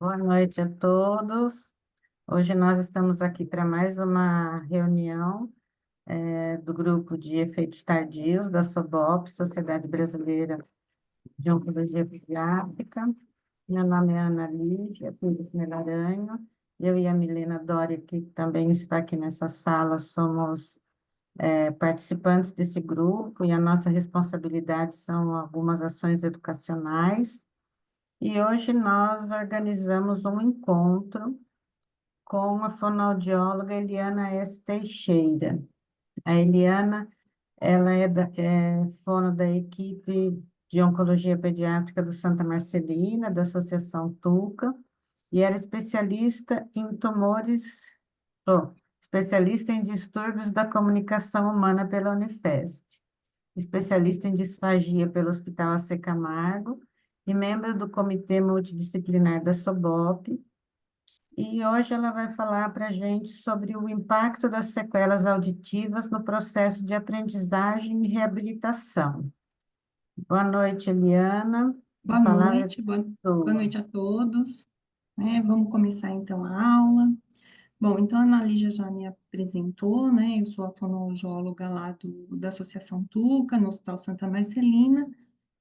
Boa noite a todos. Hoje nós estamos aqui para mais uma reunião do grupo de efeitos tardios da SOBOP, Sociedade Brasileira de Oncologia Pediátrica. Meu nome é Ana Lígia Pires Melaranho. Eu e a Milena Doria, que também está aqui nessa sala, somos participantes desse grupo e a nossa responsabilidade são algumas ações educacionais. E hoje nós organizamos um encontro com a fonoaudióloga Eliana S. Teixeira. A Eliana, ela é fono da equipe de Oncologia Pediátrica do Santa Marcelina, da Associação Tuca, e era especialista em especialista em distúrbios da comunicação humana pela Unifesp, especialista em disfagia pelo Hospital AC Camargo e membro do Comitê Multidisciplinar da SOBOP, e hoje ela vai falar para a gente sobre o impacto das sequelas auditivas no processo de aprendizagem e reabilitação. Boa noite, Eliana. A Boa palavra é noite, boa sua. noite a todos. Vamos começar então a aula. Bom, então a Ana Lígia já me apresentou, né? Eu sou a fonoaudióloga lá da Associação Tuca, no Hospital Santa Marcelina,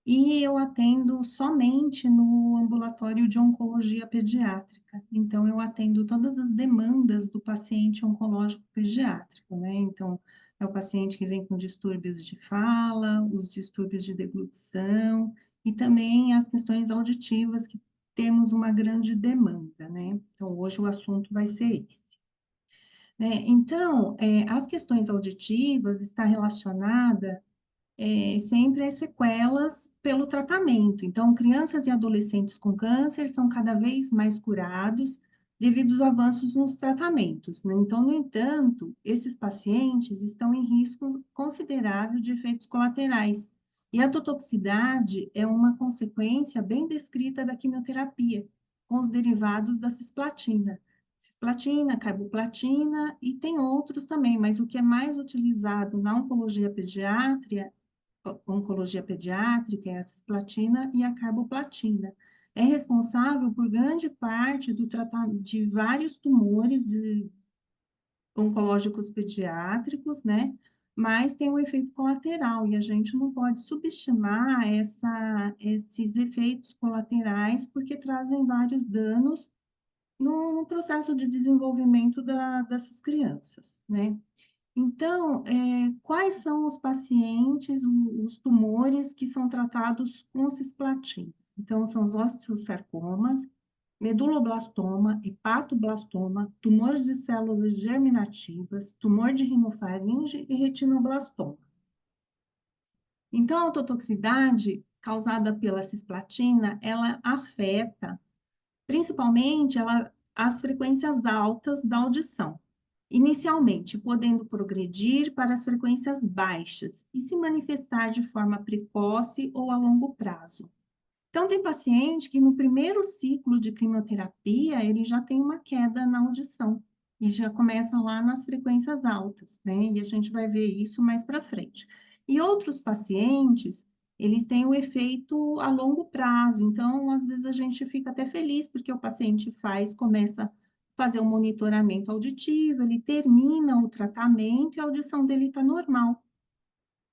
e eu atendo somente no ambulatório de oncologia pediátrica. Então, eu atendo todas as demandas do paciente oncológico pediátrico, né? Então, é o paciente que vem com distúrbios de fala, os distúrbios de deglutição e também as questões auditivas, que temos uma grande demanda, né? Então, hoje o assunto vai ser esse. Né? Então, as questões auditivas está relacionada sempre as sequelas pelo tratamento. Então, crianças e adolescentes com câncer são cada vez mais curados devido aos avanços nos tratamentos, né? Então, no entanto, esses pacientes estão em risco considerável de efeitos colaterais. E a totoxicidade é uma consequência bem descrita da quimioterapia, com os derivados da cisplatina. Cisplatina, carboplatina e tem outros também, mas o que é mais utilizado na oncologia pediátrica é a cisplatina e a carboplatina. É responsável por grande parte do tratamento de vários tumores oncológicos pediátricos, né? Mas tem um efeito colateral e a gente não pode subestimar esses efeitos colaterais porque trazem vários danos no processo de desenvolvimento dessas crianças, né? Então, quais são os pacientes, os tumores que são tratados com cisplatina? Então, são os osteosarcomas, meduloblastoma, hepatoblastoma, tumores de células germinativas, tumor de rinofaringe e retinoblastoma. Então, a ototoxicidade causada pela cisplatina, ela afeta, principalmente, as frequências altas da audição, inicialmente podendo progredir para as frequências baixas e se manifestar de forma precoce ou a longo prazo. Então, tem paciente que no primeiro ciclo de quimioterapia, ele já tem uma queda na audição e já começa lá nas frequências altas, né? E a gente vai ver isso mais para frente. E outros pacientes, eles têm o efeito a longo prazo, então, às vezes a gente fica até feliz porque o paciente começa a fazer um monitoramento auditivo, ele termina o tratamento e a audição dele está normal.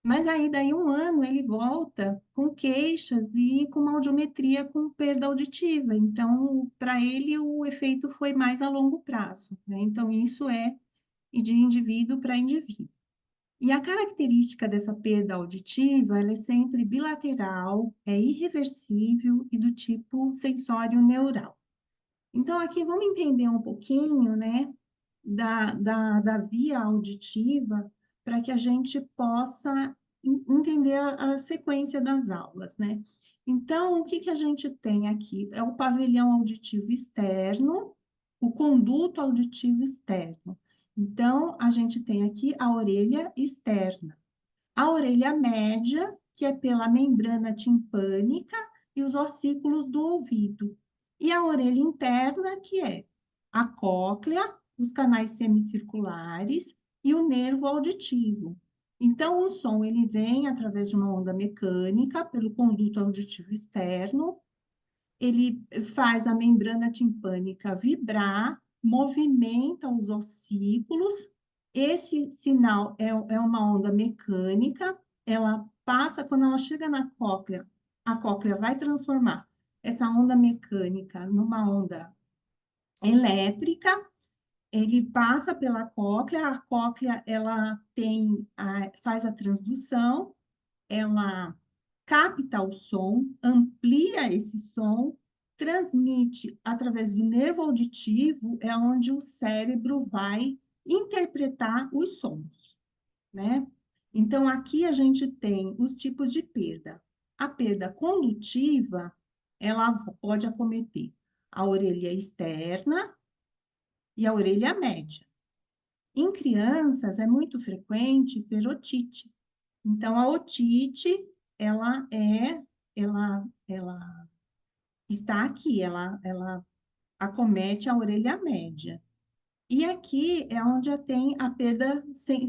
Mas aí, daí um ano, ele volta com queixas e com uma audiometria com perda auditiva. Então, para ele, o efeito foi mais a longo prazo, né? Então, isso é de indivíduo para indivíduo. E a característica dessa perda auditiva, ela é sempre bilateral, é irreversível e do tipo sensório neural. Então, aqui vamos entender um pouquinho, né, da via auditiva, para que a gente possa entender a sequência das aulas, né? Então, o que que a gente tem aqui? É o pavilhão auditivo externo, o conduto auditivo externo. Então, a gente tem aqui a orelha externa, a orelha média, que é pela membrana timpânica e os ossículos do ouvido, e a orelha interna, que é a cóclea, os canais semicirculares e o nervo auditivo. Então, o som ele vem através de uma onda mecânica pelo conduto auditivo externo, ele faz a membrana timpânica vibrar, movimenta os ossículos. Esse sinal é uma onda mecânica, ela passa, quando ela chega na cóclea, a cóclea vai transformar essa onda mecânica numa onda elétrica, ele passa pela cóclea, a cóclea ela faz a transdução, ela capta o som, amplia esse som, transmite através do nervo auditivo, é onde o cérebro vai interpretar os sons, né? Então, aqui a gente tem os tipos de perda. A perda condutiva, ela pode acometer a orelha externa e a orelha média. Em crianças, é muito frequente ter otite. Então, a otite, ela está aqui, ela acomete a orelha média. E aqui é onde tem a perda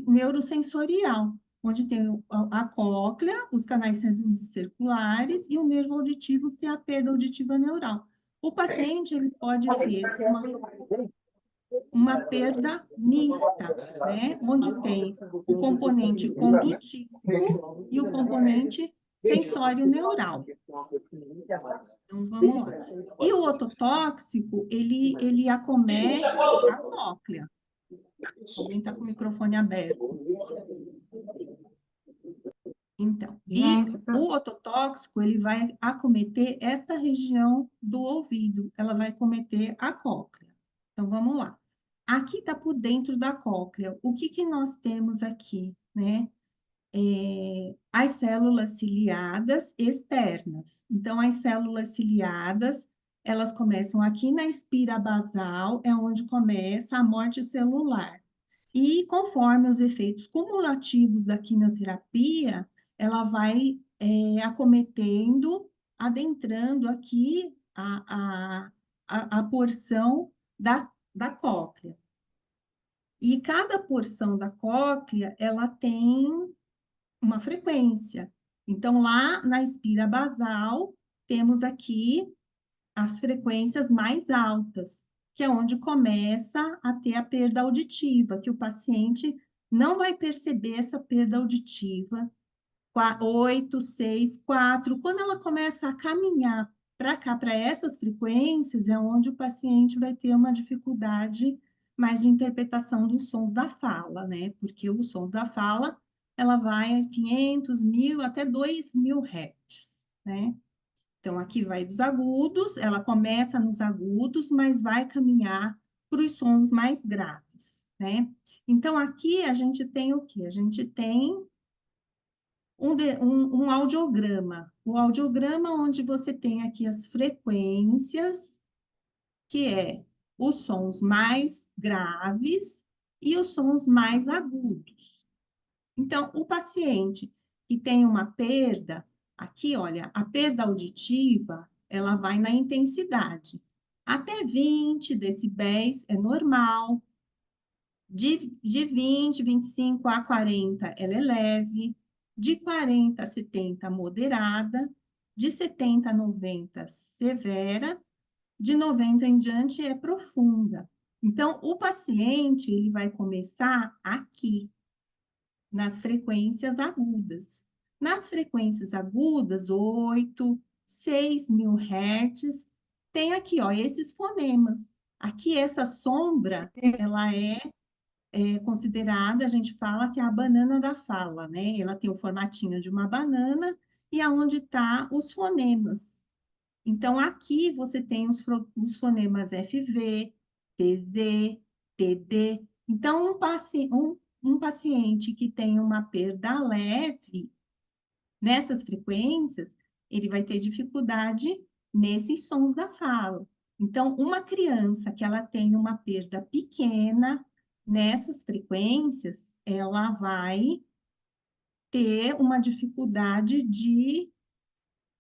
neurosensorial, onde tem a cóclea, os canais circulares e o nervo auditivo, que tem a perda auditiva neural. O paciente ele pode ter uma perda mista, né? Onde tem o componente condutivo e o componente sensório neural. Então, vamos lá. E o ototóxico, ele acomete a cóclea. Alguém está com o microfone aberto. Então, e Gente, o ototóxico, ele vai acometer esta região do ouvido, ela vai acometer a cóclea. Então, vamos lá. Aqui está por dentro da cóclea. O que que nós temos aqui, né? As células ciliadas externas. Então, as células ciliadas, elas começam aqui na espira basal, é onde começa a morte celular. E conforme os efeitos cumulativos da quimioterapia, ela vai acometendo, adentrando aqui a porção da cóclea. E cada porção da cóclea, ela tem uma frequência. Então, lá na espira basal, temos aqui as frequências mais altas, que é onde começa a ter a perda auditiva, que o paciente não vai perceber essa perda auditiva. 8, 6, 4. Quando ela começa a caminhar para cá, para essas frequências, é onde o paciente vai ter uma dificuldade mais de interpretação dos sons da fala, né? Porque os sons da fala, ela vai a 500, 1000, até 2000 Hz, né? Então, aqui vai dos agudos, ela começa nos agudos, mas vai caminhar para os sons mais graves, né? Então, aqui a gente tem o quê? A gente tem um audiograma. O audiograma onde você tem aqui as frequências, que é os sons mais graves e os sons mais agudos. Então, o paciente que tem uma perda, aqui, olha, a perda auditiva, ela vai na intensidade. Até 20 decibéis é normal. De 20, 25 a 40, ela é leve. De 40 a 70, moderada. De 70 a 90, severa. De 90 em diante, é profunda. Então, o paciente, ele vai começar aqui, nas frequências agudas. Nas frequências agudas, 8, 6.000 Hz, tem aqui, ó, esses fonemas. Aqui, essa sombra, ela é considerada, a gente fala que é a banana da fala, né? Ela tem o formatinho de uma banana e aonde está os fonemas. Então, aqui você tem os fonemas FV, TZ, TD. Então, um paciente que tem uma perda leve nessas frequências, ele vai ter dificuldade nesses sons da fala. Então, uma criança que ela tem uma perda pequena nessas frequências, ela vai ter uma dificuldade de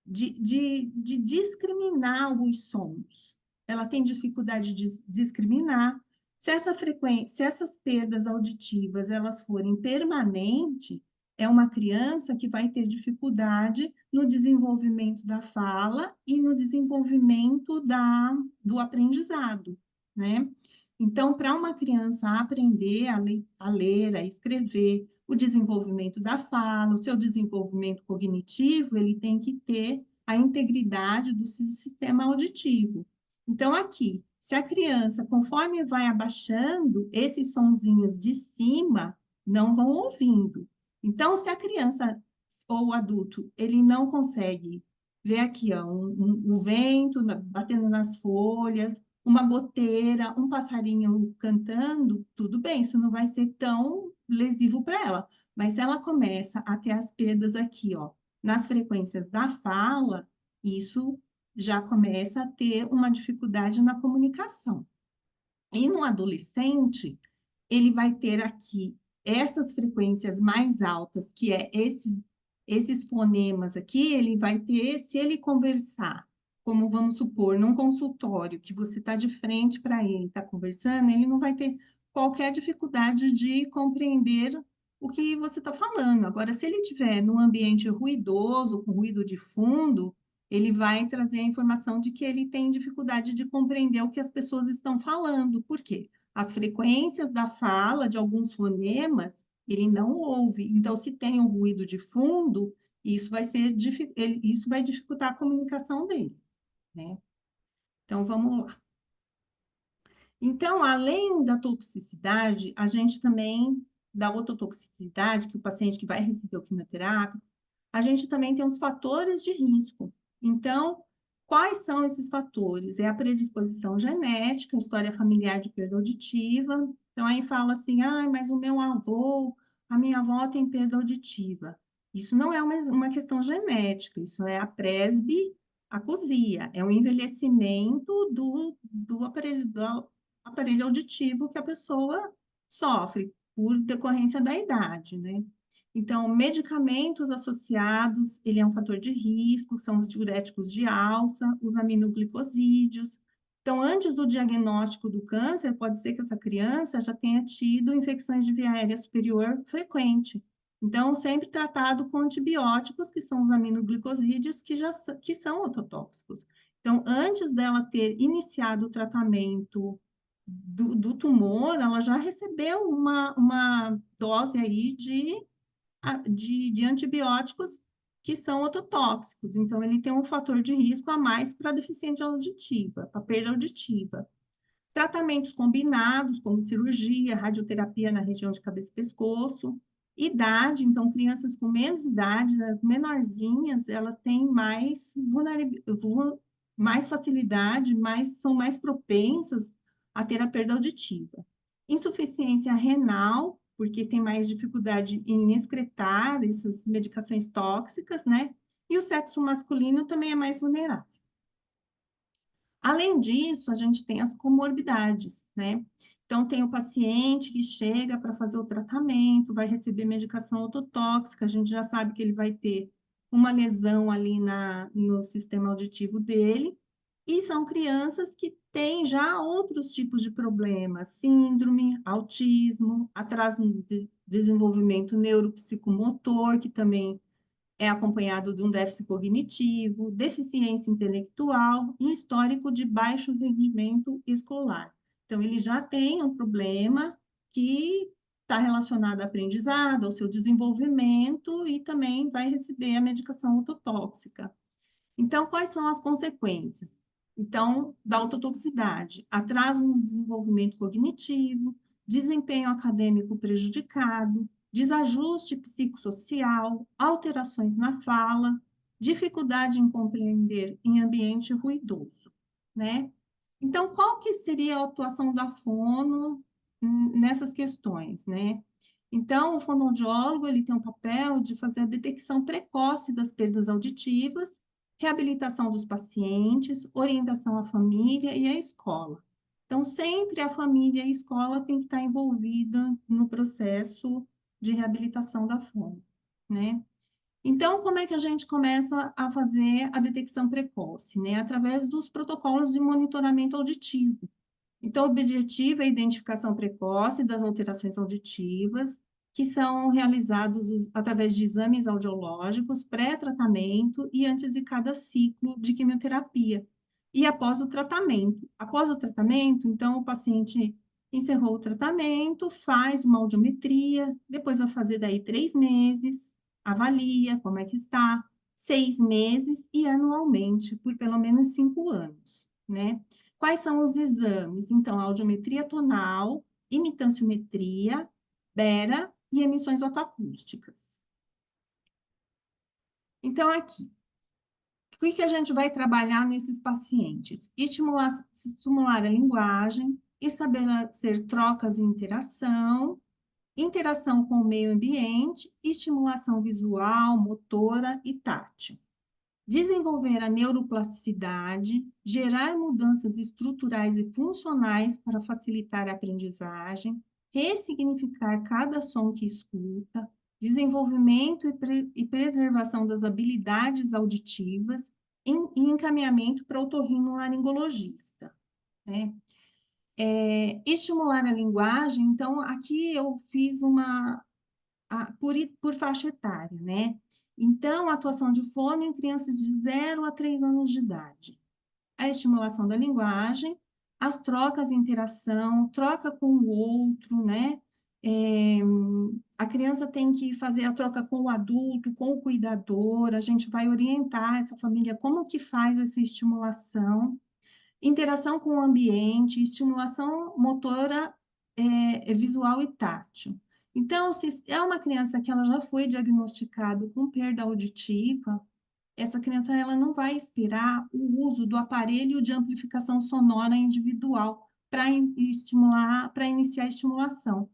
discriminar os sons. Ela tem dificuldade de discriminar. Se essa frequência, se essas perdas auditivas elas forem permanentes, é uma criança que vai ter dificuldade no desenvolvimento da fala e no desenvolvimento do aprendizado, né? Então, para uma criança aprender a ler, a escrever, o desenvolvimento da fala, o seu desenvolvimento cognitivo, ele tem que ter a integridade do sistema auditivo. Então, aqui, se a criança, conforme vai abaixando, esses sonzinhos de cima não vão ouvindo. Então, se a criança ou o adulto, ele não consegue ver aqui, ó, o vento batendo nas folhas, uma goteira, um passarinho cantando, tudo bem, isso não vai ser tão lesivo para ela. Mas se ela começa a ter as perdas aqui, ó, nas frequências da fala, isso já começa a ter uma dificuldade na comunicação. E no adolescente, ele vai ter aqui essas frequências mais altas, que é esses fonemas aqui, ele vai ter, se ele conversar, como vamos supor, num consultório, que você está de frente para ele, está conversando, ele não vai ter qualquer dificuldade de compreender o que você está falando. Agora, se ele estiver num ambiente ruidoso, com ruído de fundo, ele vai trazer a informação de que ele tem dificuldade de compreender o que as pessoas estão falando. Por quê? As frequências da fala de alguns fonemas, ele não ouve. Então, se tem um ruído de fundo, isso isso vai dificultar a comunicação dele, né? Então, vamos lá. Então, além da toxicidade, a gente também, da ototoxicidade, que o paciente que vai receber o quimioterápico, a gente também tem os fatores de risco. Então, quais são esses fatores? É a predisposição genética, a história familiar de perda auditiva. Então, aí fala assim, ah, mas o meu avô, a minha avó tem perda auditiva. Isso não é uma questão genética, isso é a presbiacusia, é o envelhecimento do aparelho auditivo que a pessoa sofre por decorrência da idade, né? Então, medicamentos associados, ele é um fator de risco, são os diuréticos de alça, os aminoglicosídeos. Então, antes do diagnóstico do câncer, pode ser que essa criança já tenha tido infecções de via aérea superior frequente. Então, sempre tratado com antibióticos, que são os aminoglicosídeos, que são ototóxicos. Então, antes dela ter iniciado o tratamento do tumor, ela já recebeu uma dose aí de antibióticos que são ototóxicos. Então, ele tem um fator de risco a mais para deficiência auditiva, para perda auditiva. Tratamentos combinados, como cirurgia, radioterapia na região de cabeça e pescoço. Idade, então, crianças com menos idade, as menorzinhas, elas têm mais facilidade, são mais propensas a ter a perda auditiva. Insuficiência renal, porque tem mais dificuldade em excretar essas medicações tóxicas, né? E o sexo masculino também é mais vulnerável. Além disso, a gente tem as comorbidades, né? Então, tem o paciente que chega para fazer o tratamento, vai receber medicação ototóxica, a gente já sabe que ele vai ter uma lesão ali no sistema auditivo dele, e são crianças que têm já outros tipos de problemas, síndrome, autismo, atraso no desenvolvimento neuropsicomotor, que também é acompanhado de um déficit cognitivo, deficiência intelectual e histórico de baixo rendimento escolar. Então, ele já tem um problema que está relacionado ao aprendizado, ao seu desenvolvimento e também vai receber a medicação ototóxica. Então, quais são as consequências? Então, da autotoxicidade, atraso no desenvolvimento cognitivo, desempenho acadêmico prejudicado, desajuste psicossocial, alterações na fala, dificuldade em compreender em ambiente ruidoso, né? Então, qual que seria a atuação da fono nessas questões, né? Então, o fonoaudiólogo, ele tem o papel de fazer a detecção precoce das perdas auditivas, reabilitação dos pacientes, orientação à família e à escola. Então, sempre a família e a escola tem que estar envolvida no processo de reabilitação da fono, né? Então, como é que a gente começa a fazer a detecção precoce, né? Através dos protocolos de monitoramento auditivo. Então, o objetivo é a identificação precoce das alterações auditivas, que são realizados através de exames audiológicos, pré-tratamento e antes de cada ciclo de quimioterapia. E após o tratamento. Após o tratamento, então, o paciente encerrou o tratamento, faz uma audiometria, depois vai fazer daí 3 meses, avalia como é que está, 6 meses e anualmente, por pelo menos 5 anos, né? Quais são os exames? Então, audiometria tonal, imitanciometria, bera e emissões otoacústicas. Então, aqui, o que a gente vai trabalhar nesses pacientes? Estimular a linguagem, estabelecer trocas e interação com o meio ambiente, estimulação visual, motora e tátil. Desenvolver a neuroplasticidade, gerar mudanças estruturais e funcionais para facilitar a aprendizagem, ressignificar cada som que escuta, desenvolvimento e preservação das habilidades auditivas e encaminhamento para o otorrinolaringologista, né? Estimular a linguagem, então, aqui eu fiz por faixa etária, né? Então, a atuação de fono em crianças de 0 a 3 anos de idade. A estimulação da linguagem, as trocas, interação, troca com o outro, né? A criança tem que fazer a troca com o adulto, com o cuidador, a gente vai orientar essa família como que faz essa estimulação, interação com o ambiente, estimulação motora, visual e tátil. Então, se é uma criança que ela já foi diagnosticada com perda auditiva, essa criança ela não vai esperar o uso do aparelho de amplificação sonora individual para estimular, para iniciar a estimulação.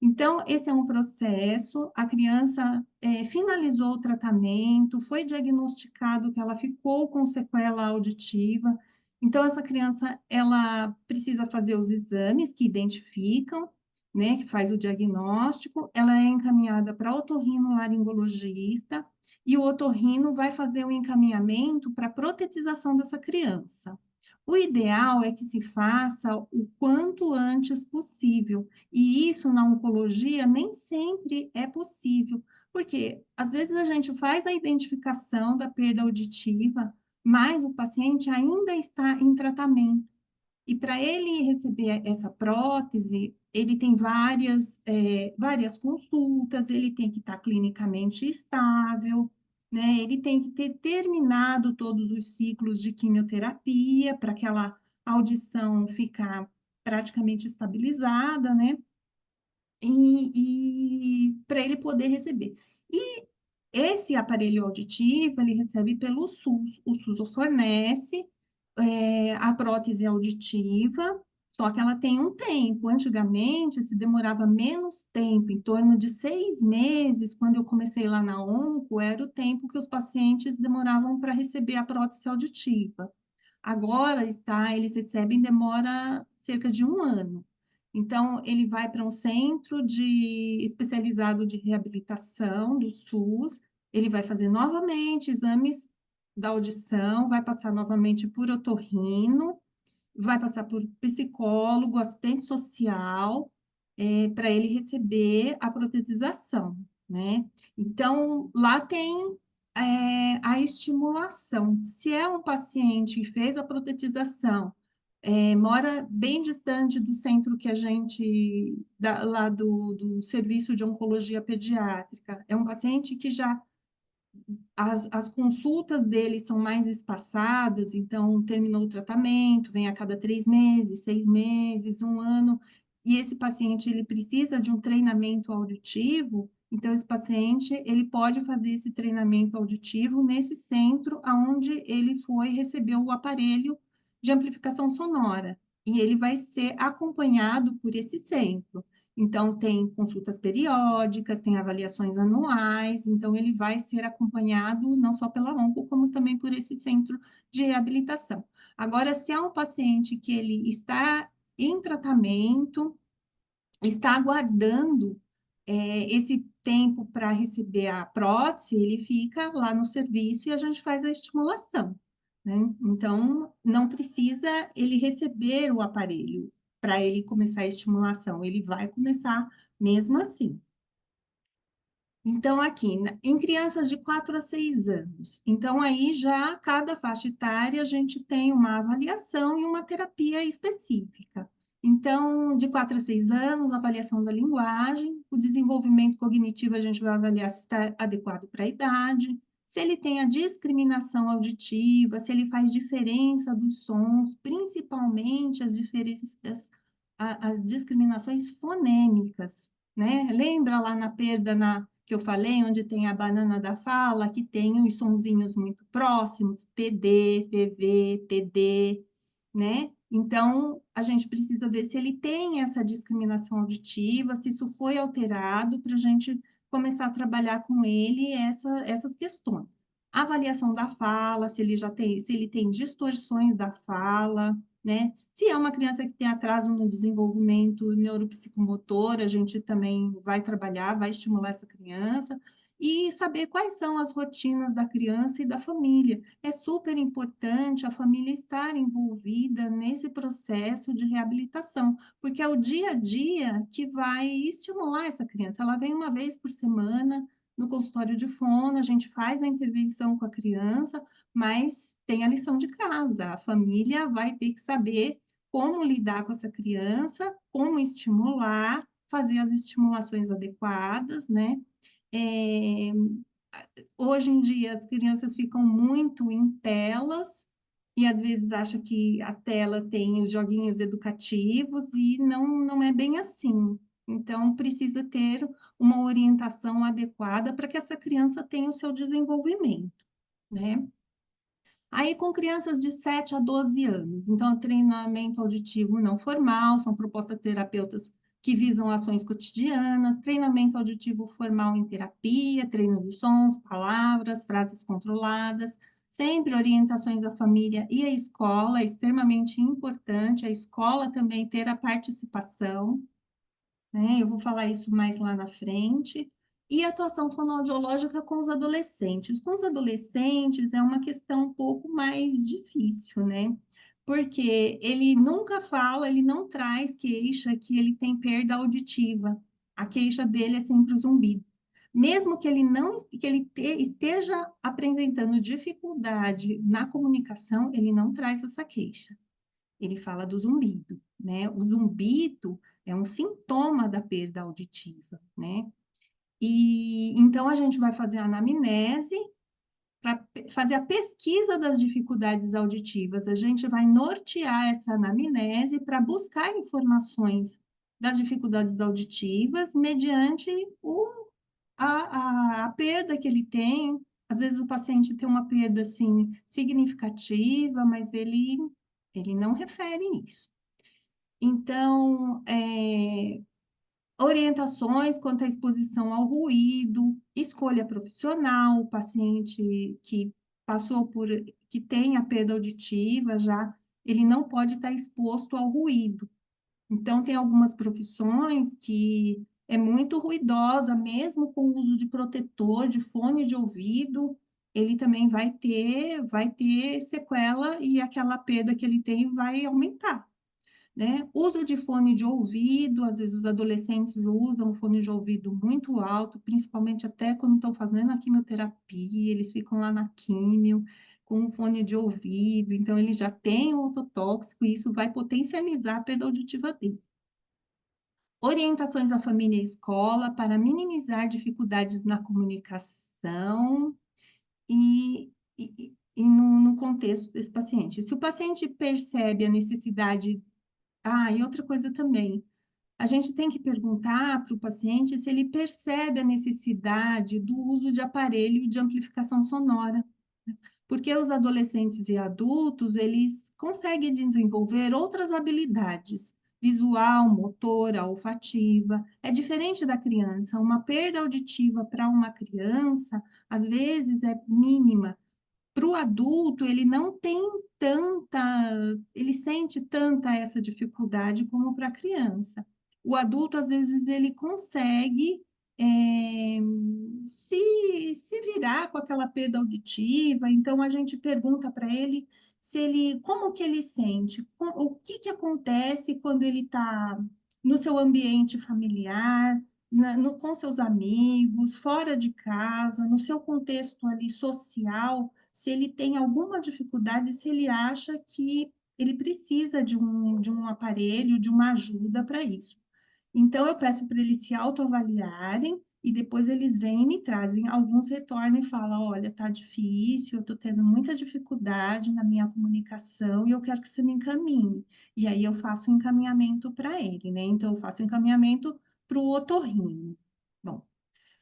Então, esse é um processo, a criança finalizou o tratamento, foi diagnosticado que ela ficou com sequela auditiva, então essa criança, ela precisa fazer os exames que identificam, né, que faz o diagnóstico, ela é encaminhada para otorrinolaringologista, e o otorrino vai fazer o encaminhamento para a protetização dessa criança. O ideal é que se faça o quanto antes possível, e isso na oncologia nem sempre é possível, porque às vezes a gente faz a identificação da perda auditiva, mas o paciente ainda está em tratamento. E para ele receber essa prótese, ele tem várias consultas, ele tem que estar clinicamente estável, né? Ele tem que ter terminado todos os ciclos de quimioterapia para aquela audição ficar praticamente estabilizada, né? E para ele poder receber. E esse aparelho auditivo, ele recebe pelo SUS. O SUS o fornece a prótese auditiva, só que ela tem um tempo. Antigamente, se demorava menos tempo, em torno de 6 meses, quando eu comecei lá na Onco, era o tempo que os pacientes demoravam para receber a prótese auditiva. Agora eles recebem, demora cerca de 1 ano. Então, ele vai para um centro especializado de reabilitação do SUS, ele vai fazer novamente exames da audição, vai passar novamente por otorrino, vai passar por psicólogo, assistente social, para ele receber a protetização, né? Então, lá tem a estimulação. Se é um paciente que fez a protetização, mora bem distante do centro que a gente, lá do Serviço de Oncologia Pediátrica, é um paciente que já as consultas dele são mais espaçadas, então terminou o tratamento, vem a cada 3 meses, 6 meses, 1 ano, e esse paciente ele precisa de um treinamento auditivo, então esse paciente ele pode fazer esse treinamento auditivo nesse centro aonde ele foi receber o aparelho de amplificação sonora, e ele vai ser acompanhado por esse centro. Então, tem consultas periódicas, tem avaliações anuais, então ele vai ser acompanhado não só pela onco, como também por esse centro de reabilitação. Agora, se é um paciente que ele está em tratamento, está aguardando esse tempo para receber a prótese, ele fica lá no serviço e a gente faz a estimulação, né? Então, não precisa ele receber o aparelho para ele começar a estimulação, ele vai começar mesmo assim. Então, aqui, em crianças de 4 a 6 anos, então aí já cada faixa etária a gente tem uma avaliação e uma terapia específica. Então, de 4 a 6 anos, avaliação da linguagem, o desenvolvimento cognitivo a gente vai avaliar se está adequado para a idade, se ele tem a discriminação auditiva, se ele faz diferença dos sons, principalmente as diferenças, as discriminações fonêmicas, né? Lembra lá na perda que eu falei, onde tem a banana da fala, que tem os sonzinhos muito próximos, TD, TV, TD, né? Então, a gente precisa ver se ele tem essa discriminação auditiva, se isso foi alterado, para a gente começar a trabalhar com ele essas questões. Avaliação da fala, se ele já tem, se ele tem distorções da fala, né? Se é uma criança que tem atraso no desenvolvimento neuropsicomotor, a gente também vai trabalhar, vai estimular essa criança e saber quais são as rotinas da criança e da família. É super importante a família estar envolvida nesse processo de reabilitação, porque é o dia a dia que vai estimular essa criança. Ela vem uma vez por semana no consultório de fono, a gente faz a intervenção com a criança, mas tem a lição de casa. A família vai ter que saber como lidar com essa criança, como estimular, fazer as estimulações adequadas, né? É, hoje em dia as crianças ficam muito em telas e às vezes acham que a tela tem os joguinhos educativos e não é bem assim. Então, precisa ter uma orientação adequada para que essa criança tenha o seu desenvolvimento, né? Aí, com crianças de 7 a 12 anos, então, treinamento auditivo não formal, são propostas terapeutas que visam ações cotidianas, treinamento auditivo formal em terapia, treino de sons, palavras, frases controladas, sempre orientações à família e à escola, é extremamente importante a escola também ter a participação, né? Eu vou falar isso mais lá na frente. E atuação fonoaudiológica com os adolescentes. Com os adolescentes é uma questão um pouco mais difícil, né? Porque ele nunca fala, ele não traz queixa que ele tem perda auditiva. A queixa dele é sempre o zumbido. Mesmo que ele não que ele esteja apresentando dificuldade na comunicação, ele não traz essa queixa. Ele fala do zumbido, né? O zumbido é um sintoma da perda auditiva, né? E então a gente vai fazer a anamnese para fazer a pesquisa das dificuldades auditivas. A gente vai nortear essa anamnese para buscar informações das dificuldades auditivas mediante a perda que ele tem. Às vezes o paciente tem uma perda assim significativa, mas ele não refere isso. Então, orientações quanto à exposição ao ruído, escolha profissional, o paciente que passou por, que tem a perda auditiva já, ele não pode estar exposto ao ruído. Então, tem algumas profissões que é muito ruidosa, mesmo com o uso de protetor, de fone de ouvido, ele também vai ter sequela e aquela perda que ele tem vai aumentar, né? Uso de fone de ouvido, às vezes os adolescentes usam fone de ouvido muito alto, principalmente até quando estão fazendo a quimioterapia, eles ficam lá na químio com o fone de ouvido, então ele já tem o ototóxico e isso vai potencializar a perda auditiva dele. Orientações à família e escola para minimizar dificuldades na comunicação e no contexto desse paciente. Se o paciente percebe a necessidade. Ah, e outra coisa também, a gente tem que perguntar para o paciente se ele percebe a necessidade do uso de aparelho de amplificação sonora, porque os adolescentes e adultos, eles conseguem desenvolver outras habilidades, visual, motora, olfativa. É diferente da criança. Uma perda auditiva para uma criança, às vezes, é mínima. Para o adulto, ele não tem tanta, ele sente tanta essa dificuldade como para a criança. O adulto, às vezes, ele consegue é, se virar com aquela perda auditiva, então a gente pergunta para ele se ele, como que ele sente, o que que acontece quando ele está no seu ambiente familiar, com seus amigos, fora de casa, no seu contexto ali social, se ele tem alguma dificuldade, se ele acha que ele precisa de um aparelho, de uma ajuda para isso. Então, eu peço para eles se autoavaliarem e depois eles vêm e me trazem. Alguns retornam e falam: olha, tá difícil, eu estou tendo muita dificuldade na minha comunicação e eu quero que você me encaminhe. E aí eu faço um encaminhamento para ele, né? Então, eu faço encaminhamento para o otorrino. Bom,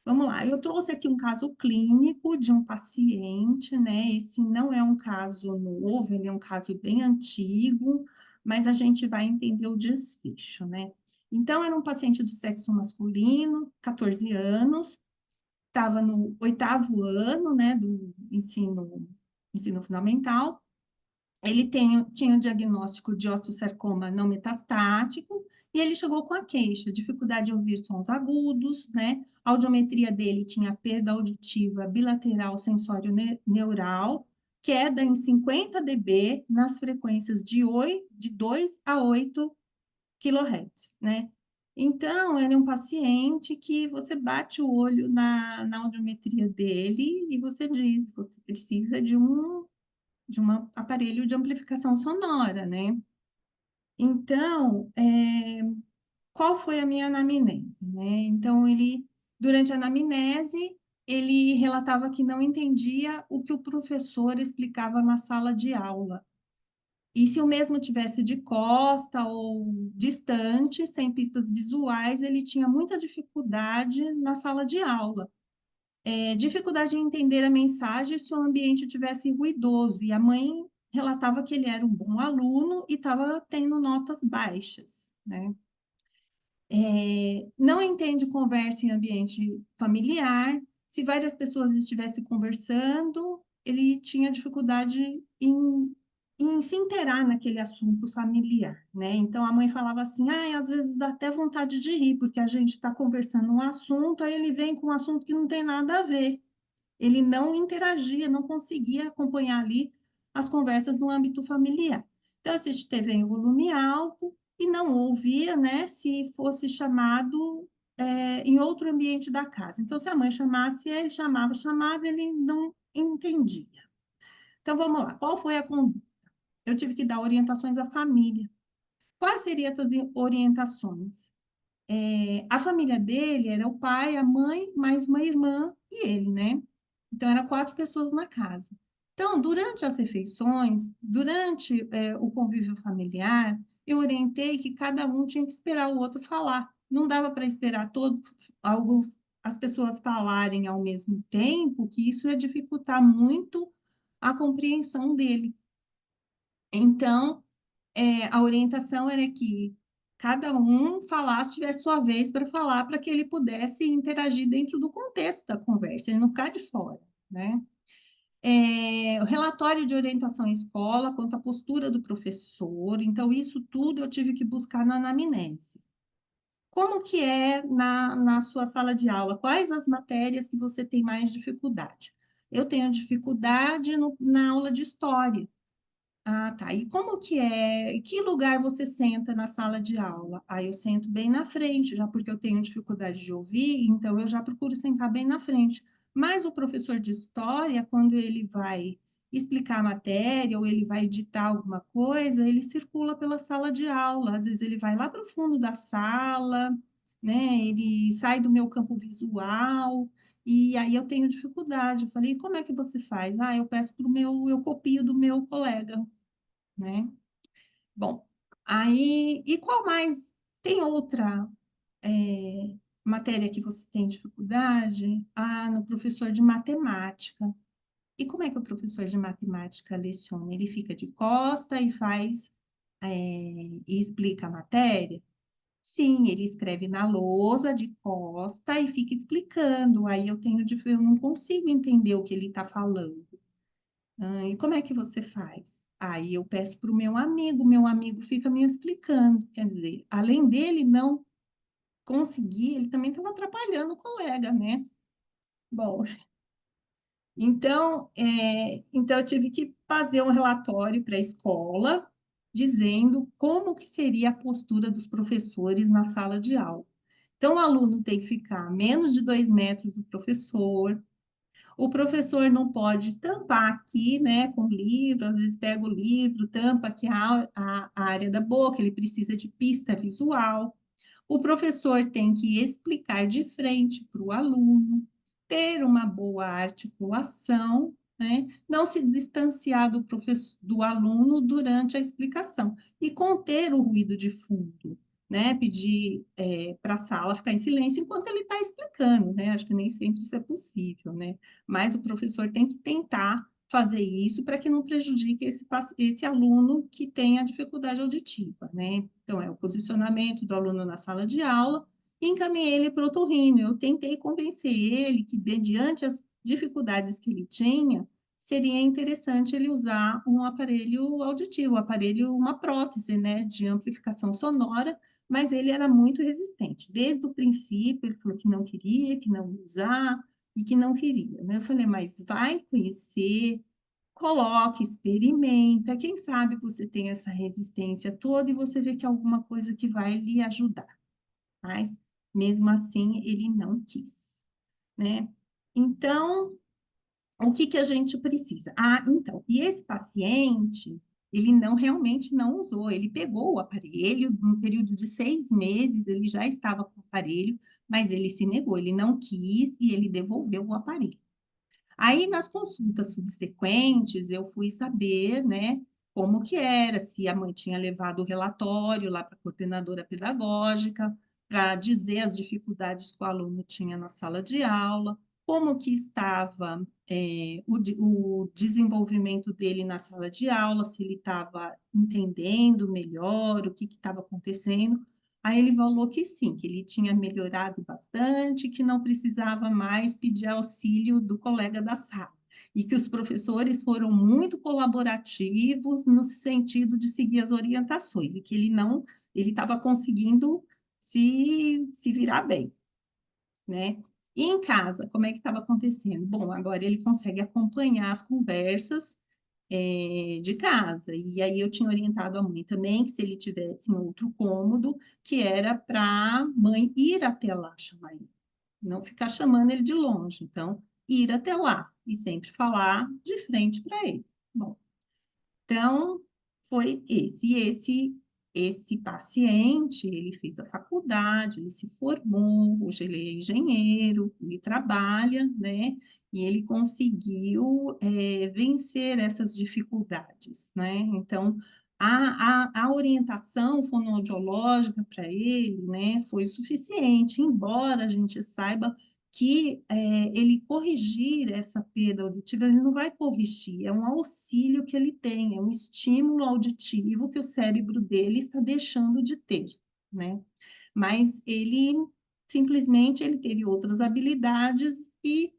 vamos lá. Eu trouxe aqui um caso clínico de um paciente, né? Esse não é um caso novo, ele é um caso bem antigo, mas a gente vai entender o desfecho, né? Então, era um paciente do sexo masculino, 14 anos, estava no oitavo ano, né, do ensino fundamental. Ele tinha o diagnóstico de osteosarcoma não metastático e ele chegou com a queixa, dificuldade em ouvir sons agudos, né? A audiometria dele tinha perda auditiva bilateral sensório-neural, queda em 50 dB nas frequências de 2 a 8 kHz, né? Então, ele é um paciente que você bate o olho na audiometria dele e você diz, você precisa de um aparelho de amplificação sonora, né? Então, qual foi a minha anamnese, né? Então, durante a anamnese, ele relatava que não entendia o que o professor explicava na sala de aula. E se o mesmo tivesse de costa ou distante, sem pistas visuais, ele tinha muita dificuldade na sala de aula. Dificuldade em entender a mensagem se o ambiente tivesse ruidoso. E a mãe relatava que ele era um bom aluno e estava tendo notas baixas, né? Não entende conversa em ambiente familiar. Se várias pessoas estivessem conversando, ele tinha dificuldade em se inteirar naquele assunto familiar, né? Então a mãe falava assim: ah, às vezes dá até vontade de rir, porque a gente está conversando um assunto, aí ele vem com um assunto que não tem nada a ver. Ele não interagia, não conseguia acompanhar ali as conversas no âmbito familiar. Então, assiste TV em volume alto e não ouvia, né, se fosse chamado em outro ambiente da casa. Então, se a mãe chamasse, ele chamava, ele não entendia. Então, vamos lá. Qual foi a conduta? Eu tive que dar orientações à família. Quais seriam essas orientações? A família dele era o pai, a mãe, mais uma irmã e ele, né? Então, eram 4 pessoas na casa. Então, durante as refeições, durante o convívio familiar, eu orientei que cada um tinha que esperar o outro falar. Não dava para esperar as pessoas falarem ao mesmo tempo, que isso ia dificultar muito a compreensão dele. Então, a orientação era que cada um falasse, tivesse sua vez para falar, para que ele pudesse interagir dentro do contexto da conversa, ele não ficar de fora, né? O relatório de orientação em escola, quanto à postura do professor, então isso tudo eu tive que buscar na anamnese. Como que é na sua sala de aula? Quais as matérias que você tem mais dificuldade? Eu tenho dificuldade na aula de história. Ah, tá. E como que é? Em que lugar você senta na sala de aula? Aí eu sento bem na frente, já porque eu tenho dificuldade de ouvir, então eu já procuro sentar bem na frente. Mas o professor de história, quando ele vai explicar a matéria ou ele vai editar alguma coisa, ele circula pela sala de aula. Às vezes ele vai lá para o fundo da sala, né? Ele sai do meu campo visual. E aí eu tenho dificuldade. Eu falei, como é que você faz? Ah, eu peço para o meu, eu copio do meu colega, né? Bom, aí, e qual mais? Tem outra matéria que você tem dificuldade? Ah, no professor de matemática. E como é que o professor de matemática leciona? Ele fica de costa e e explica a matéria? Sim, ele escreve na lousa de costa e fica explicando. Aí eu não consigo entender o que ele está falando. Ah, e como é que você faz? Aí eu peço para o meu amigo fica me explicando. Quer dizer, além dele não conseguir, ele também estava atrapalhando o colega, né? Bom, então eu tive que fazer um relatório para a escola dizendo como que seria a postura dos professores na sala de aula. Então, o aluno tem que ficar a menos de 2 metros do professor. O professor não pode tampar aqui, né, com o livro, às vezes pega o livro, tampa aqui a área da boca, ele precisa de pista visual. O professor tem que explicar de frente para o aluno, ter uma boa articulação, né? Não se distanciar do professor, do aluno durante a explicação e conter o ruído de fundo, né? Pedir para a sala ficar em silêncio enquanto ele está explicando, né? Acho que nem sempre isso é possível, né? Mas o professor tem que tentar fazer isso para que não prejudique esse aluno que tem a dificuldade auditiva, né? Então, é o posicionamento do aluno na sala de aula, e encaminhei ele para o otorrino. Eu tentei convencer ele que, mediante as dificuldades que ele tinha, seria interessante ele usar um aparelho auditivo, uma prótese, né, de amplificação sonora, mas ele era muito resistente. Desde o princípio, ele falou que não queria, que não ia usar, e que não queria, né? Eu falei, mas vai conhecer, coloque, experimenta, quem sabe você tem essa resistência toda e você vê que é alguma coisa que vai lhe ajudar. Mas, mesmo assim, ele não quis, né? Então, o que que a gente precisa? Ah, então, e esse paciente, ele não realmente não usou, ele pegou o aparelho, no período de 6 meses, ele já estava com o aparelho, mas ele se negou, ele não quis e ele devolveu o aparelho. Aí, nas consultas subsequentes, eu fui saber, né, como que era, se a mãe tinha levado o relatório lá para a coordenadora pedagógica, para dizer as dificuldades que o aluno tinha na sala de aula, como que estava o desenvolvimento dele na sala de aula, se ele estava entendendo melhor o que estava acontecendo. Aí ele falou que sim, que ele tinha melhorado bastante, que não precisava mais pedir auxílio do colega da sala. E que os professores foram muito colaborativos no sentido de seguir as orientações, e que ele estava conseguindo se virar bem, né? E em casa, como é que estava acontecendo? Bom, agora ele consegue acompanhar as conversas de casa. E aí eu tinha orientado a mãe também que se ele tivesse em outro cômodo, que era para a mãe ir até lá chamar ele, não ficar chamando ele de longe. Então, ir até lá e sempre falar de frente para ele. Bom, então, foi esse. E esse paciente, ele fez a faculdade, ele se formou, hoje ele é engenheiro, ele trabalha, né? E ele conseguiu vencer essas dificuldades, né? Então, a orientação fonoaudiológica para ele, né, foi o suficiente, embora a gente saiba que ele corrigir essa perda auditiva, ele não vai corrigir, é um auxílio que ele tem, é um estímulo auditivo que o cérebro dele está deixando de ter, né? Mas ele simplesmente ele teve outras habilidades e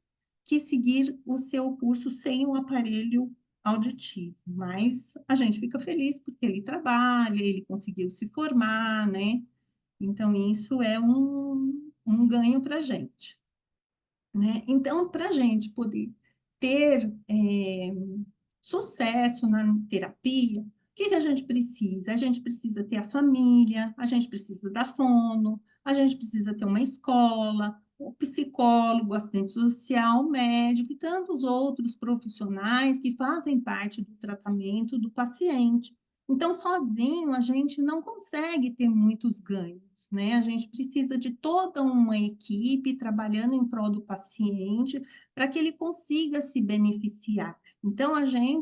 quis seguir o seu curso sem o aparelho auditivo. Mas a gente fica feliz porque ele trabalha, ele conseguiu se formar, né? Então, isso é um ganho para a gente, né? Então, para a gente poder ter sucesso na terapia, o que que a gente precisa? A gente precisa ter a família, a gente precisa da fono, a gente precisa ter uma escola, o psicólogo, assistente social, médico e tantos outros profissionais que fazem parte do tratamento do paciente. Então, sozinho, a gente não consegue ter muitos ganhos, né? A gente precisa de toda uma equipe trabalhando em prol do paciente para que ele consiga se beneficiar. Então,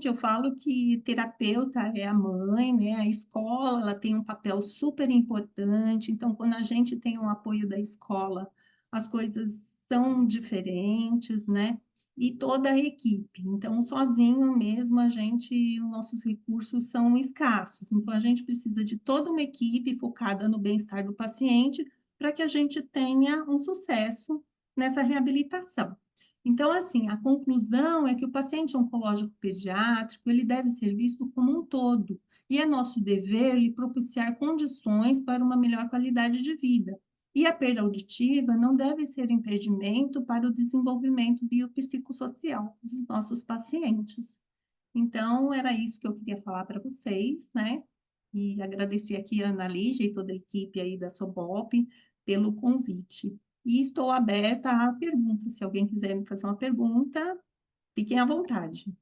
eu falo que terapeuta é a mãe, né? A escola, ela tem um papel super importante. Então, quando a gente tem o apoio da escola, as coisas são diferentes, né? E toda a equipe. Então, sozinho mesmo, os nossos recursos são escassos. Então, a gente precisa de toda uma equipe focada no bem-estar do paciente para que a gente tenha um sucesso nessa reabilitação. Então, assim, a conclusão é que o paciente oncológico pediátrico, ele deve ser visto como um todo, e é nosso dever lhe propiciar condições para uma melhor qualidade de vida. E a perda auditiva não deve ser impedimento para o desenvolvimento biopsicossocial dos nossos pacientes. Então, era isso que eu queria falar para vocês, né? E agradecer aqui a Ana Lígia e toda a equipe aí da Sobop pelo convite. E estou aberta a perguntas. Se alguém quiser me fazer uma pergunta, fiquem à vontade.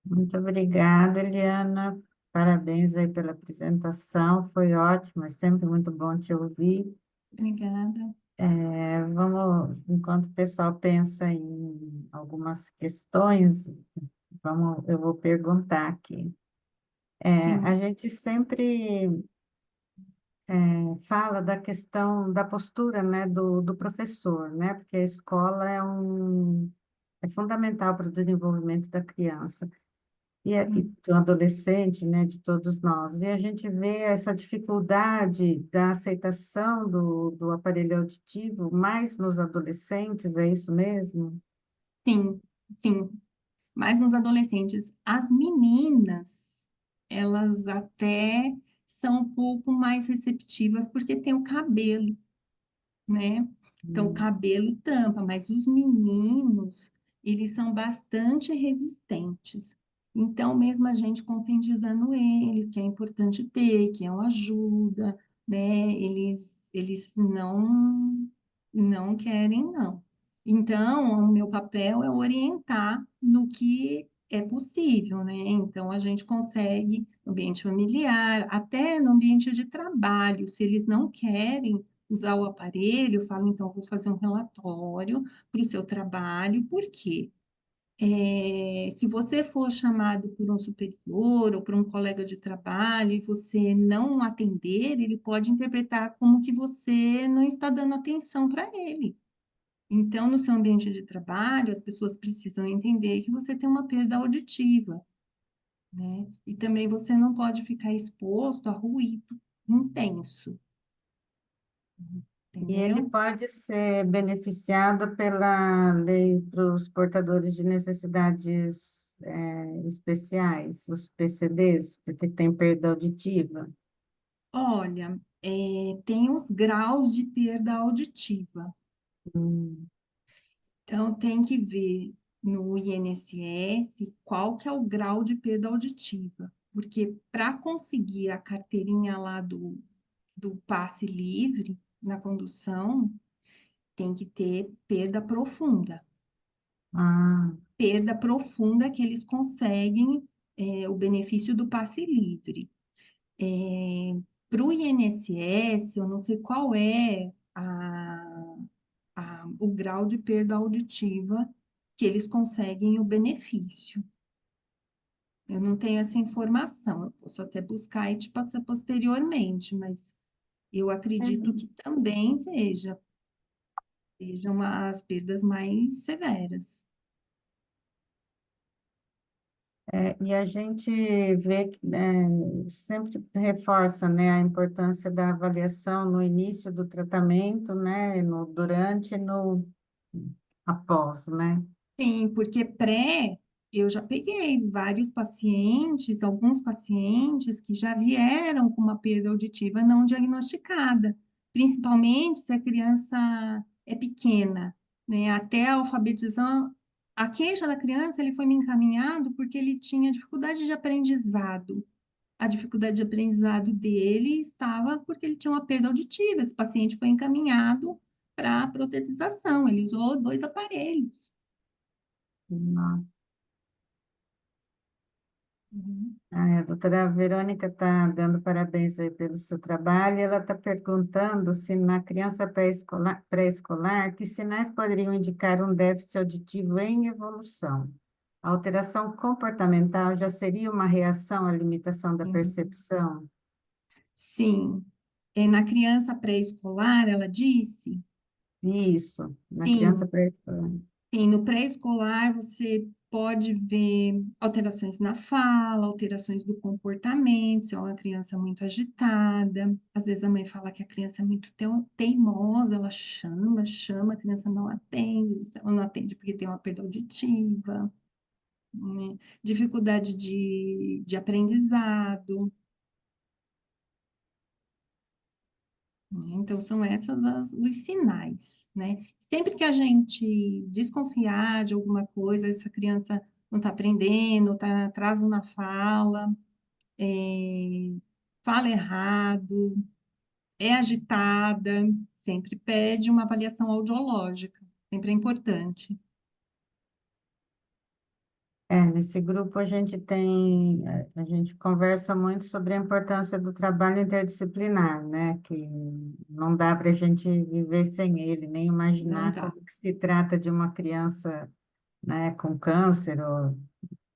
Muito obrigada, Eliana. Parabéns aí pela apresentação, foi ótimo, é sempre muito bom te ouvir. Obrigada. Vamos, enquanto o pessoal pensa em algumas questões, eu vou perguntar aqui. A Sim, gente sempre fala da questão da postura, né, do professor, né, porque a escola é fundamental para o desenvolvimento da criança e sim, do adolescente, né, de todos nós. E a gente vê essa dificuldade da aceitação do aparelho auditivo mais nos adolescentes, é isso mesmo? sim, sim. Mas nos adolescentes, as meninas, elas até são um pouco mais receptivas porque tem o cabelo, né? Então, o Hum. cabelo tampa, mas os meninos, eles são bastante resistentes. Então, mesmo a gente conscientizando eles que é importante ter, que é uma ajuda, né? Eles não querem, não. Então, o meu papel é orientar no que é possível, né? Então, a gente consegue no ambiente familiar, até no ambiente de trabalho, se eles não querem usar o aparelho, eu falo, então, vou fazer um relatório para o seu trabalho, por quê? Se você for chamado por um superior ou por um colega de trabalho e você não atender, ele pode interpretar como que você não está dando atenção para ele. Então, no seu ambiente de trabalho, as pessoas precisam entender que você tem uma perda auditiva, né? E também você não pode ficar exposto a ruído intenso, E ele entendeu? pode ser beneficiado pela lei para os portadores de necessidades especiais, os PCDs, porque tem perda auditiva. Olha, tem os graus de perda auditiva. Hum. Então, tem que ver no INSS qual que é o grau de perda auditiva. Porque para conseguir a carteirinha lá do passe livre na condução, tem que ter perda profunda. Ah, Perda profunda que eles conseguem o benefício do passe livre. Para o INSS, eu não sei qual é o grau de perda auditiva que eles conseguem o benefício. Eu não tenho essa informação, eu posso até buscar e te passar posteriormente, mas eu acredito que também sejam as perdas mais severas. e a gente vê que sempre reforça, né, a importância da avaliação no início do tratamento, né, no durante e no após, né? Sim, porque eu já peguei vários pacientes, alguns pacientes que já vieram com uma perda auditiva não diagnosticada, principalmente se a criança é pequena, né? Até a alfabetização, a queixa da criança, ele foi me encaminhado porque ele tinha dificuldade de aprendizado. A dificuldade de aprendizado dele estava porque ele tinha uma perda auditiva. Esse paciente foi encaminhado para protetização, ele usou dois aparelhos. Uhum. A doutora Verônica está dando parabéns aí pelo seu trabalho. Ela está perguntando se na criança pré-escolar, que sinais poderiam indicar um déficit auditivo em evolução. A alteração comportamental já seria uma reação à limitação da Sim. percepção? Sim. Na criança pré-escolar, ela disse, Isso, na criança sim, pré-escolar. sim, no pré-escolar você pode ver alterações na fala, alterações do comportamento, se é uma criança muito agitada. Às vezes a mãe fala que a criança é muito teimosa, ela chama, chama, a criança não atende, ela não atende porque tem uma perda auditiva, né? Dificuldade de aprendizado. Né? Então, são os sinais, né? Sempre que a gente desconfiar de alguma coisa, essa criança não está aprendendo, está atraso na fala, é, fala errado, é agitada, sempre pede uma avaliação audiológica, sempre é importante. Nesse grupo a gente conversa muito sobre a importância do trabalho interdisciplinar, né? Que não dá para a gente viver sem ele, nem Não imaginar como dá. que se trata de uma criança, né, com câncer, ou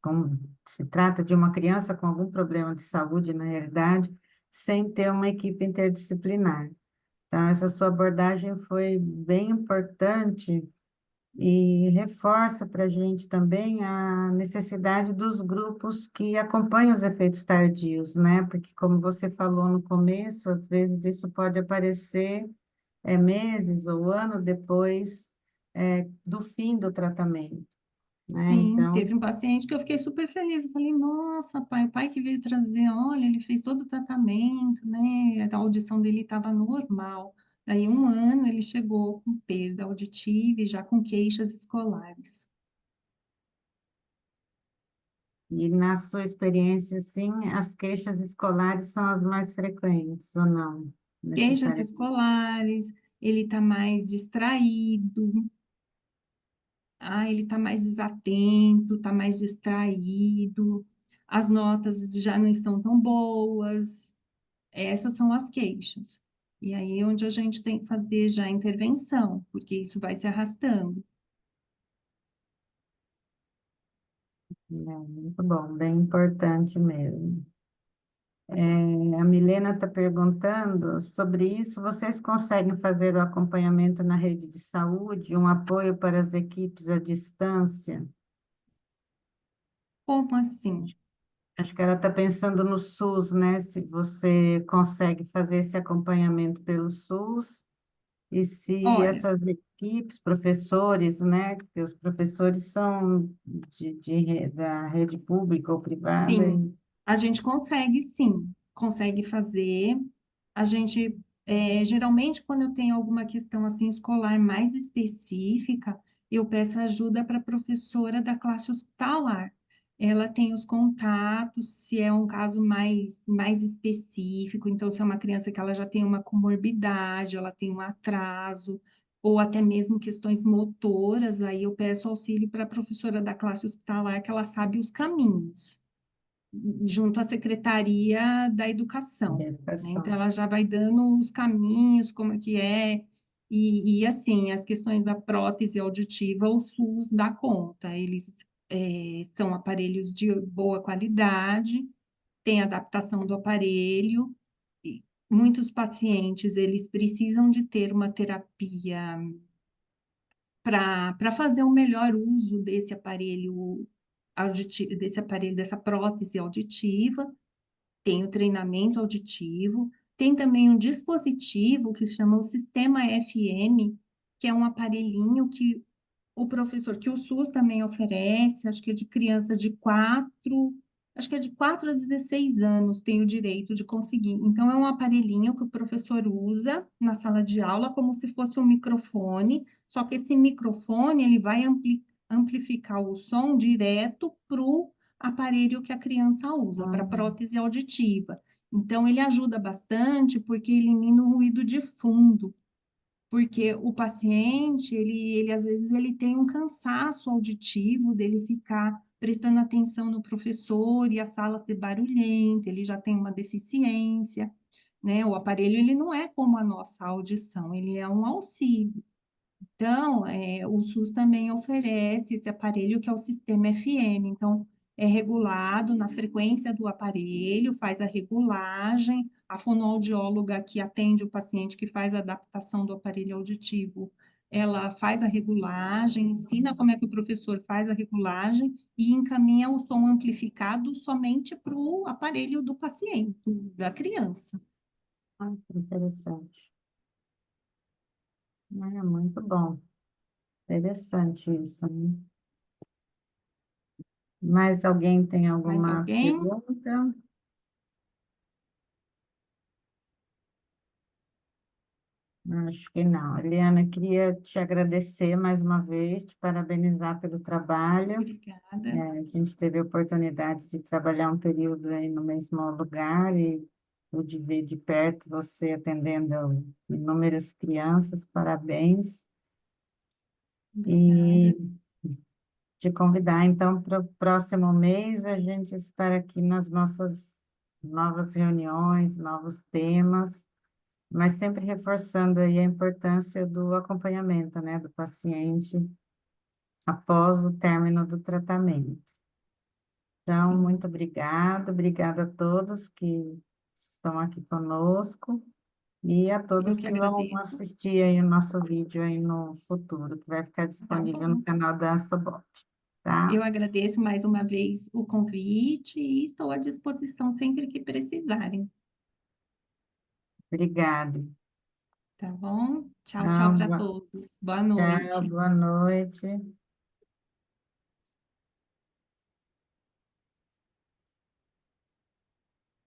como se trata de uma criança com algum problema de saúde, na realidade, sem ter uma equipe interdisciplinar. Então, essa sua abordagem foi bem importante e reforça para a gente também a necessidade dos grupos que acompanham os efeitos tardios, né? Porque, como você falou no começo, às vezes isso pode aparecer meses ou ano depois do fim do tratamento, né? Sim, Então, teve um paciente que eu fiquei super feliz. Eu falei, nossa, pai, o pai que veio trazer, olha, ele fez todo o tratamento, né? A audição dele estava normal. Daí, um ano, ele chegou com perda auditiva e já com queixas escolares. e na sua experiência, sim, as queixas escolares são as mais frequentes, ou não, Queixas necessariamente? escolares, ele está mais distraído, ele está mais desatento, está mais distraído, as notas já não estão tão boas. Essas são as queixas. E aí é onde a gente tem que fazer já a intervenção, porque isso vai se arrastando. Muito bom, bem importante mesmo. A Milena está perguntando sobre isso. Vocês conseguem fazer o acompanhamento na rede de saúde, um apoio para as equipes à distância? Como assim? Acho que ela está pensando no SUS, né? Se você consegue fazer esse acompanhamento pelo SUS e se Olha, essas equipes, professores, né? Porque os professores são da rede pública ou privada. sim, a gente consegue sim, consegue fazer. A gente, geralmente, quando eu tenho alguma questão assim escolar mais específica, eu peço ajuda para a professora da classe hospitalar. Ela tem os contatos, se é um caso mais específico, então, se é uma criança que ela já tem uma comorbidade, ela tem um atraso, ou até mesmo questões motoras, aí eu peço auxílio para a professora da classe hospitalar, que ela sabe os caminhos junto à Secretaria da De Educação, né? Então, educação. ela já vai dando os caminhos, como é que é, e assim, as questões da prótese auditiva, o SUS dá conta, eles são aparelhos de boa qualidade, tem adaptação do aparelho, e muitos pacientes, eles precisam de ter uma terapia para fazer o melhor uso desse aparelho auditivo, desse aparelho, dessa prótese auditiva, tem o treinamento auditivo, tem também um dispositivo que se chama o sistema FM, que é um aparelhinho que o professor, que o SUS também oferece, acho que é de criança de 4, acho que é de 4 a 16 anos, tem o direito de conseguir. Então, é um aparelhinho que o professor usa na sala de aula como se fosse um microfone, só que esse microfone, ele vai amplificar o som direto para o aparelho que a criança usa, para a prótese auditiva. Então, ele ajuda bastante porque elimina o ruído de fundo, porque o paciente, ele às vezes ele tem um cansaço auditivo dele ficar prestando atenção no professor e a sala ser barulhenta, ele já tem uma deficiência, né? O aparelho ele não é como a nossa audição, ele é um auxílio. Então, o SUS também oferece esse aparelho que é o sistema FM. Então, é regulado na frequência do aparelho, faz a regulagem, a fonoaudióloga que atende o paciente, que faz a adaptação do aparelho auditivo, ela faz a regulagem, ensina como é que o professor faz a regulagem e encaminha o som amplificado somente para o aparelho do paciente, da criança. Que interessante. Muito bom. Interessante isso, né? Mais alguém tem Mais alguma alguém? pergunta? Acho que não. Eliana, queria te agradecer mais uma vez, te parabenizar pelo trabalho. Obrigada. A gente teve a oportunidade de trabalhar um período aí no mesmo lugar pude ver de perto você atendendo inúmeras crianças, parabéns. Obrigada. E te convidar, então, para o próximo mês a gente estar aqui nas nossas novas reuniões, novos temas, mas sempre reforçando aí a importância do acompanhamento, né, do paciente após o término do tratamento. Então, Sim, muito obrigada a todos que estão aqui conosco e a eu todos que que vão agradeço. assistir aí o nosso vídeo aí no futuro, que vai ficar Tá disponível no bom. canal da Sobop, tá? Eu agradeço mais uma vez o convite e estou à disposição sempre que precisarem. Obrigada. Tá bom? Tchau, tchau Tchau, para todos. Boa tchau, noite. boa noite.